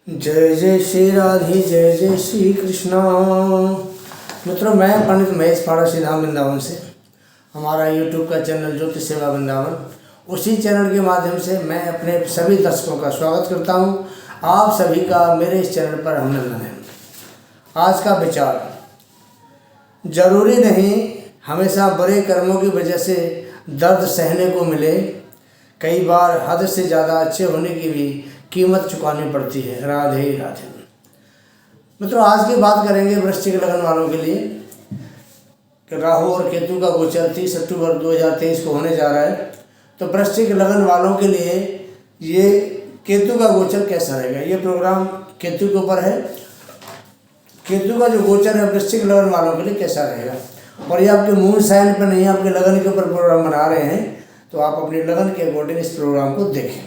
जय जय श्री राधे, जय जय श्री कृष्णा। मित्रों, मैं पंडित महेश पाड़ा श्रीधाम वृंदावन से, हमारा यूट्यूब का चैनल ज्योतिष सेवा वृंदावन, उसी चैनल के माध्यम से मैं अपने सभी दर्शकों का स्वागत करता हूं। आप सभी का मेरे इस चैनल पर अभिनंदन है। आज का विचार, जरूरी नहीं हमेशा बुरे कर्मों की वजह से दर्द सहने को मिले, कई बार हद से ज़्यादा अच्छे होने की भी कीमत चुकानी पड़ती है। राधे राधे। मित्रों, आज की बात करेंगे वृश्चिक लग्न वालों के लिए कि राहु और केतु का गोचर 30 अक्टूबर 2023 को होने जा रहा है। तो वृश्चिक लग्न वालों के लिए ये केतु का गोचर कैसा रहेगा, ये प्रोग्राम केतु के ऊपर है। केतु का जो गोचर है वृश्चिक लग्न वालों के लिए कैसा रहेगा, और ये आपके मून साइन पर नहीं, आपके लगन के ऊपर प्रोग्राम बना रहे हैं, तो आप अपने लगन के अकॉर्डिंग इस प्रोग्राम को देखें।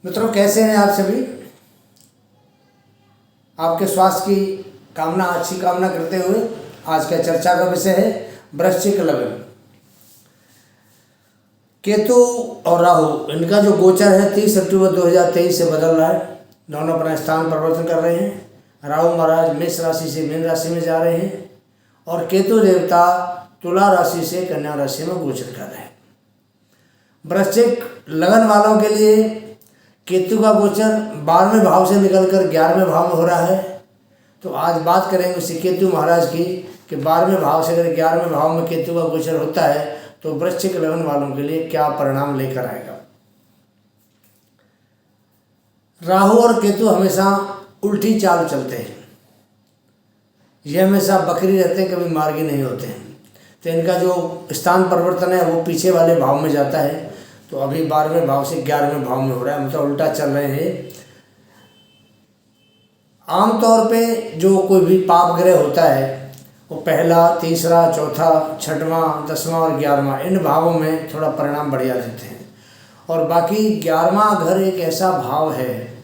मित्रों, कैसे हैं आप सभी? आपके स्वास्थ्य की कामना, अच्छी कामना करते हुए आज का चर्चा का विषय है वृश्चिक लग्न। केतु और राहु, इनका जो गोचर है 30 अक्टूबर 2023 से बदल रहा है। दोनों अपना स्थान परिवर्तन कर रहे हैं। राहु महाराज मेष राशि से मीन राशि में जा रहे हैं और केतु देवता तुला राशि से कन्या राशि में गोचर कर रहे हैं। वृश्चिक लगन वालों के लिए केतु का गोचर 12वें भाव से निकलकर 11वें भाव में हो रहा है। तो आज बात करेंगे उसी केतु महाराज की कि 12वें भाव से अगर 11वें भाव में केतु का गोचर होता है तो वृश्चिक लगन वालों के लिए क्या परिणाम लेकर आएगा। राहु और केतु हमेशा उल्टी चाल चलते हैं, ये हमेशा बकरी रहते हैं, कभी मार्गी नहीं होते हैं। तो इनका जो स्थान परिवर्तन है वो पीछे वाले भाव में जाता है। तो अभी 12वें भाव से 11वें भाव में हो रहा है, मतलब उल्टा चल रहे हैं। आमतौर पे जो कोई भी पाप ग्रह होता है वो पहला, तीसरा, चौथा, छठवां, 10वां और 11वां, इन भावों में थोड़ा परिणाम बढ़िया देते हैं। और बाकी 11वां घर एक ऐसा भाव है,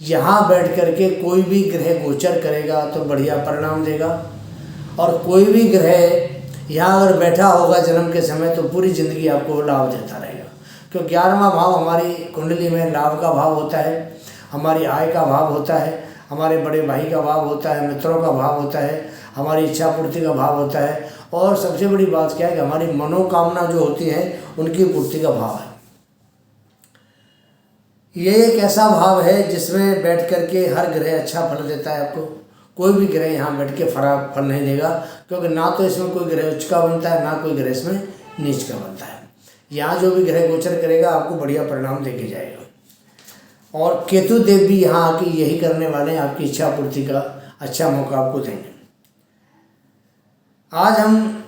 यहाँ बैठ करके कोई भी ग्रह गोचर करेगा तो बढ़िया परिणाम देगा, और कोई भी ग्रह यहाँ अगर बैठा होगा जन्म के समय तो पूरी ज़िंदगी आपको लाभ देता रहेगा। क्योंकि 11वां भाव हमारी कुंडली में लाभ का भाव होता है, हमारी आय का भाव होता है, हमारे बड़े भाई का भाव होता है, मित्रों का भाव होता है, हमारी इच्छा पूर्ति का भाव होता है, और सबसे बड़ी बात क्या है कि हमारी मनोकामना जो होती है उनकी पूर्ति का भाव है। ये एक ऐसा भाव है जिसमें बैठ करके हर ग्रह अच्छा फल देता है आपको। कोई भी ग्रह यहाँ बैठ के खराब फल नहीं देगा, क्योंकि ना तो इसमें कोई ग्रह उच्च का बनता है, ना कोई ग्रह इसमें नीच का बनता है। यहाँ जो भी ग्रह गोचर करेगा आपको बढ़िया परिणाम देके जाएगा। और केतु देव भी यहाँ आके यही करने वाले हैं, आपकी इच्छा पूर्ति का अच्छा मौका आपको देंगे। आज हम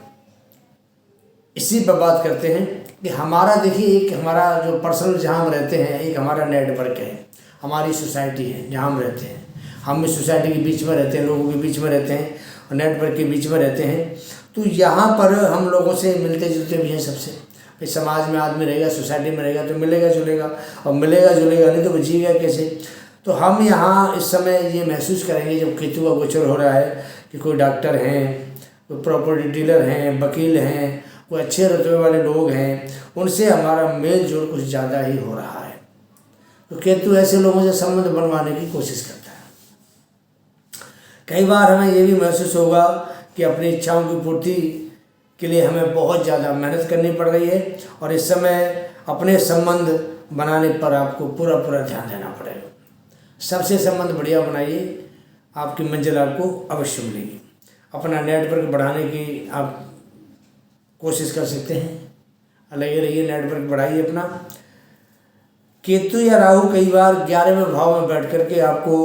इसी पर बात करते हैं कि हमारा, देखिए, एक हमारा जो पर्सनल जहाँ हम रहते हैं, एक हमारा नेटवर्क है, हमारी सोसाइटी है जहाँ हम रहते हैं। हम इस सोसाइटी के बीच में रहते हैं, लोगों के बीच में रहते हैं और नेटवर्क के बीच में रहते हैं। तो यहाँ पर हम लोगों से मिलते जुलते भी हैं सबसे। भाई, समाज में आदमी रहेगा, सोसाइटी में रहेगा तो मिलेगा जुलेगा, और मिलेगा जुलेगा नहीं तो वो जिएगा कैसे। तो हम यहाँ इस समय ये महसूस करेंगे जब केतु का गोचर हो रहा है कि कोई डॉक्टर हैं, कोई प्रॉपर्टी डीलर हैं, वकील हैं, कोई अच्छे रुतबे वाले लोग हैं, उनसे हमारा मेल जोल कुछ ज़्यादा ही हो रहा है। तो केतु ऐसे लोगों से संबंध बनवाने की कोशिश करता है। कई बार हमें ये भी महसूस होगा कि अपनी इच्छाओं की पूर्ति के लिए हमें बहुत ज़्यादा मेहनत करनी पड़ रही है, और इस समय अपने संबंध बनाने पर आपको पूरा ध्यान देना पड़ेगा। सबसे संबंध बढ़िया बनाइए, आपकी मंजिल आपको अवश्य मिलेगी। अपना नेटवर्क बढ़ाने की आप कोशिश कर सकते हैं, लगे रहिए, नेटवर्क बढ़ाइए अपना। केतु या राहु कई बार 11वें भाव में बैठ करके आपको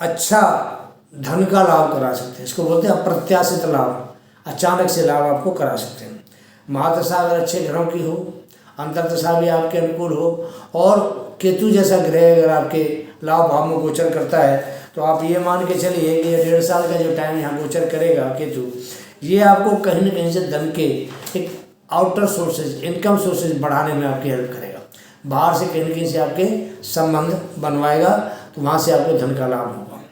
अच्छा धन का लाभ करा सकते हैं। इसको बोलते हैं अप्रत्याशित लाभ, अचानक से लाभ आपको करा सकते हैं। महादशा अगर अच्छे ग्रहों की हो, अंतर्दशा भी आपके अनुकूल हो, और केतु जैसा ग्रह अगर आपके लाभ भाव में गोचर करता है तो आप ये मान के चलिए कि 1.5 साल का जो टाइम यहाँ गोचर करेगा केतु, ये आपको कहीं न कहीं से धन के एक आउटर सोर्सेज, इनकम सोर्सेज बढ़ाने में आपकी हेल्प करेगा। बाहर से कहीं न कहीं से आपके संबंध बनवाएगा, तो वहाँ से आपको धन का लाभ होगा।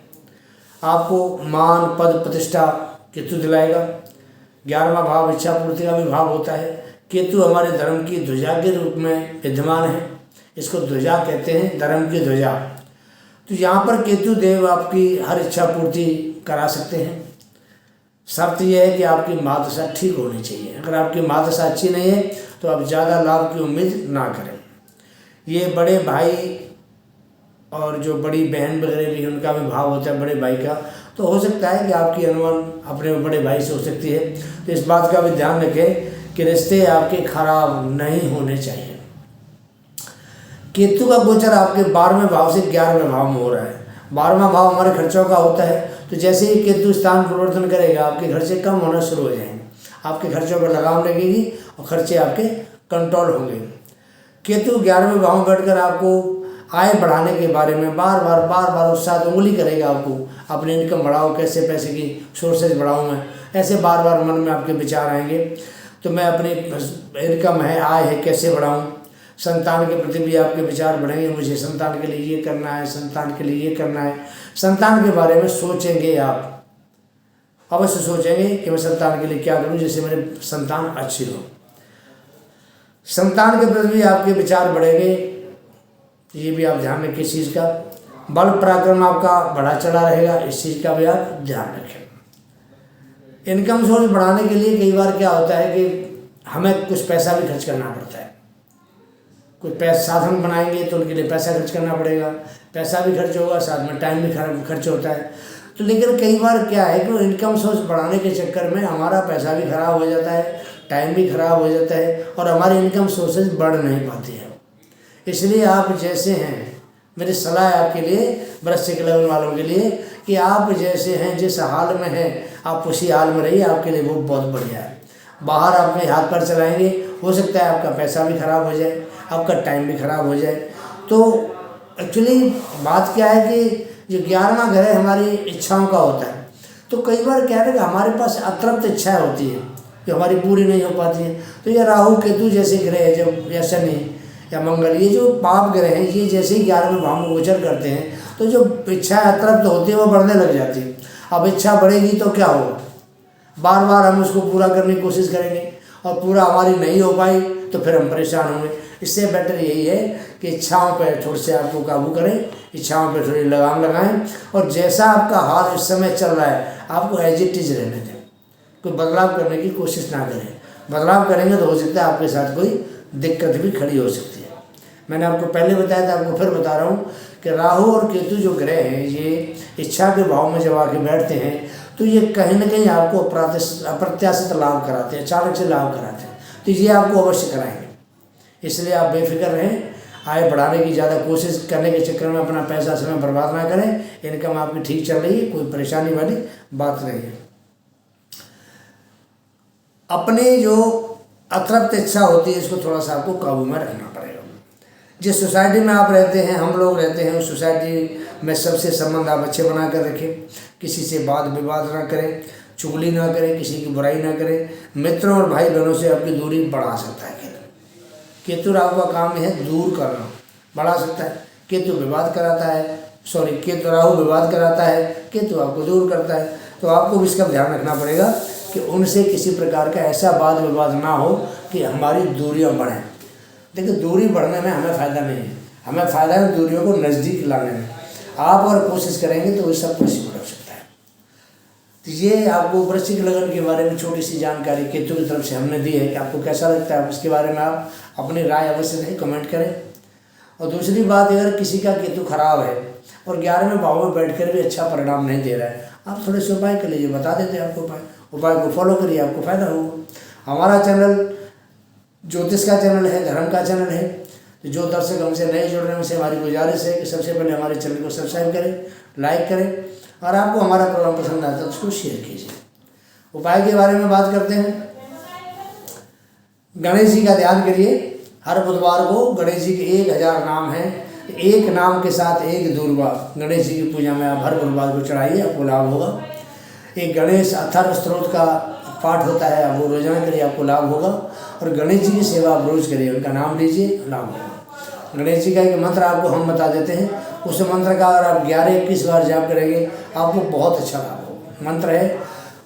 आपको मान, पद, प्रतिष्ठा केतु दिलाएगा। 11वां भाव इच्छा पूर्ति का भी भाव होता है। केतु हमारे धर्म की ध्वजा के रूप में विद्यमान है। इसको ध्वजा कहते हैं, धर्म की ध्वजा। तो यहाँ पर केतु देव आपकी हर इच्छा पूर्ति करा सकते हैं। शर्त यह है कि आपकी महादशा ठीक होनी चाहिए। अगर आपकी महादशा अच्छी नहीं है तो आप ज़्यादा लाभ की उम्मीद ना करें। ये बड़े भाई और जो बड़ी बहन वगैरह भी उनका भी भाव होता है, बड़े भाई का, तो हो सकता है कि आपकी अनुमान अपने बड़े भाई से हो सकती है। तो इस बात का भी ध्यान रखें कि रिश्ते आपके खराब नहीं होने चाहिए। केतु का गोचर आपके 12वें भाव से 11वें भाव में हो रहा है। 12वां भाव हमारे खर्चों का होता है, तो जैसे ही केतु स्थान परिवर्तन करेगा आपके खर्चे कम होना शुरू हो जाएंगे, आपके खर्चों पर लगाम लगेगी और खर्चे आपके कंट्रोल होंगे। केतु 11वें भाव में बैठकर आपको आय बढ़ाने के बारे में बार बार उत्साह उंगली करेगा। आपको अपनी इनकम बढ़ाओ, कैसे पैसे की सोर्सेज बढ़ाऊँ मैं, ऐसे बार बार मन में आपके विचार आएंगे। तो मैं अपनी इनकम है, आय है, कैसे बढ़ाऊँ। संतान के प्रति भी आपके विचार बढ़ेंगे, मुझे संतान के लिए ये करना है, संतान के लिए ये करना है। संतान के बारे में सोचेंगे, आप अवश्य सोचेंगे कि मैं संतान के लिए क्या करूँ जिससे मेरे संतान अच्छी हो। संतान के प्रति भी आपके विचार बढ़ेंगे, ये भी आप ध्यान रखें। इस चीज़ का बल पराक्रम आपका बढ़ा चला रहेगा, इस चीज़ का भी आप ध्यान रखें। इनकम सोर्स बढ़ाने के लिए कई बार क्या होता है कि हमें कुछ पैसा भी खर्च करना पड़ता है। कुछ पैसा साधन बनाएंगे तो उनके लिए पैसा खर्च करना पड़ेगा, पैसा भी खर्च होगा, साथ में टाइम भी खर्च होता है। तो लेकिन कई बार क्या है कि इनकम सोर्स बढ़ाने के चक्कर में हमारा पैसा भी खराब हो जाता है, टाइम भी खराब हो जाता है और हमारी इनकम सोर्सेज बढ़ नहीं पाती है। इसलिए आप जैसे हैं, मेरी सलाह है आपके लिए, वृश्चिक लग्न वालों के लिए, कि आप जैसे हैं, जिस हाल में हैं आप उसी हाल में रहिए, आपके लिए वो बहुत बढ़िया है। बाहर अपने हाथ पर चलाएंगे, हो सकता है आपका पैसा भी खराब हो जाए, आपका टाइम भी खराब हो जाए। तो एक्चुअली बात क्या है कि जो 11वां घर है हमारी इच्छाओं का होता है। तो कई बार क्या है कि हमारे पास अतृप्त इच्छाएं होती है जो हमारी पूरी नहीं हो पाती है। तो ये राहु केतु जैसे ग्रह है, जब या शनि या मंगल, ये जो पाप ग्रह हैं, ये जैसे ही 11वें भाव में गोचर करते हैं तो जो इच्छाएं अतृप्त होती है वो बढ़ने लग जाती है। अब इच्छा बढ़ेगी तो क्या होगा, बार बार हम उसको पूरा करने की कोशिश करेंगे और पूरा हमारी नहीं हो पाई तो फिर हम परेशान होंगे। इससे बेटर यही है कि इच्छाओं पर थोड़े से आपको काबू करें, इच्छाओं पर थोड़ी लगाम लगाएं और जैसा आपका हाल इस समय चल रहा है आपको एज इट इज रहने दें, कोई बदलाव करने की कोशिश ना करें। बदलाव करेंगे तो हो सकता है आपके साथ कोई दिक्कत भी खड़ी हो सकती है। मैंने आपको पहले बताया था, आपको फिर बता रहा हूँ कि राहु और केतु जो ग्रह हैं ये इच्छा के भाव में जब आके बैठते हैं तो ये कहीं ना कहीं आपको अप्रत्याशित लाभ कराते हैं, अचानक से लाभ कराते हैं। तो ये आपको अवश्य कराएंगे, इसलिए आप बेफिक्र रहें। आय बढ़ाने की ज़्यादा कोशिश करने के चक्कर में अपना पैसा समय बर्बाद ना करें। इनकम आपकी ठीक चल रही है, कोई परेशानी वाली बात नहीं है। अपनी जो अतृप्त इच्छा होती है इसको थोड़ा सा आपको काबू में रखना पड़ेगा। जिस सोसाइटी में आप रहते हैं, हम लोग रहते हैं, उस सोसाइटी में सबसे संबंध आप अच्छे बना कर रखें। किसी से वाद विवाद ना करें, चुगली ना करें, किसी की बुराई ना करें। मित्रों और भाई बहनों से आपकी दूरी बढ़ा सकता है केतु। राहु का काम है दूर करना, बढ़ा सकता है। केतु विवाद कराता है, केतु राहु विवाद कराता है, केतु आपको दूर करता है। तो आपको भी इसका ध्यान रखना पड़ेगा कि उनसे किसी प्रकार का ऐसा वाद विवाद ना हो कि हमारी दूरियां बढ़ें। देखिए, दूरी बढ़ने में हमें फ़ायदा नहीं है, हमें फ़ायदा है दूरियों को नज़दीक लाने में। आप अगर कोशिश करेंगे तो ये सब पॉसिबल हो सकता है। तो ये आपको वृश्चिक लग्न के बारे में छोटी सी जानकारी केतु की तरफ से हमने दी है कि आपको कैसा लगता है, इसके बारे में आप अपनी राय अवश्य दें, कमेंट करें। और दूसरी बात, अगर किसी का केतु खराब है और 11वें भाव में बैठकर भी अच्छा परिणाम नहीं दे रहा है, आप थोड़े से उपाय कर लीजिए, बता देते हैं आपको उपाय को फॉलो करिए, आपको फ़ायदा होगा। हमारा चैनल ज्योतिष का चैनल है, धर्म का चैनल है। तो जो दर्शक हमसे नए जुड़ रहे हैं उनसे हमारी गुजारिश है कि सबसे पहले हमारे चैनल को सब्सक्राइब करें, लाइक करें और आपको हमारा प्रोग्राम पसंद आता है तो उसको शेयर कीजिए। उपाय के बारे में बात करते हैं। गणेश जी का ध्यान करिए। हर बुधवार को गणेश जी के 1000 नाम हैं, एक नाम के साथ एक दूर्वा गणेश जी की पूजा में आप हर बुधवार को चढ़ाइए, आपको लाभ होगा। एक गणेश अथर्व स्त्रोत का पाठ होता है, आप वो रोजाना करिए, आपको लाभ होगा। और गणेश जी की सेवा आप रोज करिए, उनका नाम लीजिए, लाभ होगा। गणेश जी का एक मंत्र आपको हम बता देते हैं, उस मंत्र का अगर आप 11-21 बार जाप करेंगे आपको बहुत अच्छा लाभ होगा। मंत्र है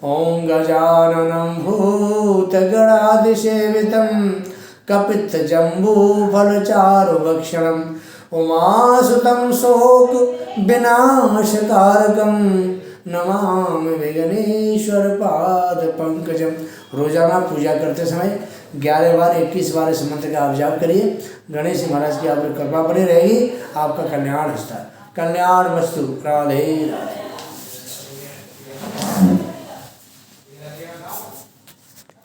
ओम गजाननं भूतगणाधिसेवितं कपित जम्बू फल चारु भक्षणम उमासुतं शोक विनाशकारकम नमामि विघ्नेश्वर पाद पंकजम। रोजाना पूजा करते समय 11 बार 21 बार इस मंत्र का आप जाप करिए। गणेश महाराज की आप पर कृपा बनी रहेगी, आपका कल्याण होता है। कल्याण वस्तु राधे राधे।